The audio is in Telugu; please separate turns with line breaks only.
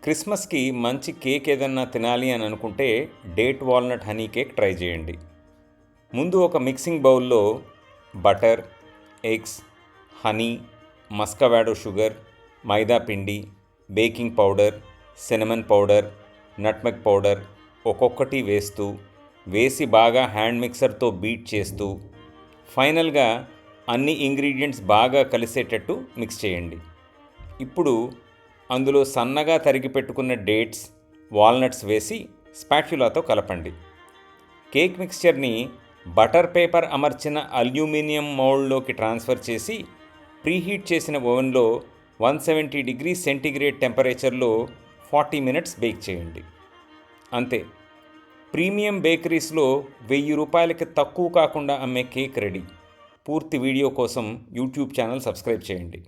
క్రిస్మస్కి మంచి కేక్ ఏదన్నా తినాలి అని అనుకుంటే date walnut honey cake try చేయండి. ముందు ఒక మిక్సింగ్ బౌల్లో బటర్, ఎగ్స్, హనీ, మస్కవాడో షుగర్, మైదా పిండి, baking powder, cinnamon powder, nutmeg powder ఒక్కొక్కటి వేసి బాగా హ్యాండ్ మిక్సర్తో బీట్ చేస్తూ ఫైనల్గా అన్ని ఇంగ్రీడియంట్స్ బాగా కలిసేటట్టు మిక్స్ చేయండి. ఇప్పుడు అందులో సన్నగా తరిగి పెట్టుకున్న డేట్స్, వాల్నట్స్ వేసి స్పాట్యులాతో కలపండి. కేక్ మిక్స్చర్ని బటర్ పేపర్ అమర్చిన అల్యూమినియం మౌల్డ్లోకి ట్రాన్స్ఫర్ చేసి ప్రీహీట్ చేసిన ఓవెన్లో 170 డిగ్రీ సెంటీగ్రేడ్ టెంపరేచర్లో 40 మినిట్స్ బేక్ చేయండి. అంతే, ప్రీమియం బేకరీస్లో ₹1000 తక్కువ కాకుండా అమ్మే కేక్ రెడీ. పూర్తి వీడియో కోసం యూట్యూబ్ ఛానల్ సబ్స్క్రైబ్ చేయండి.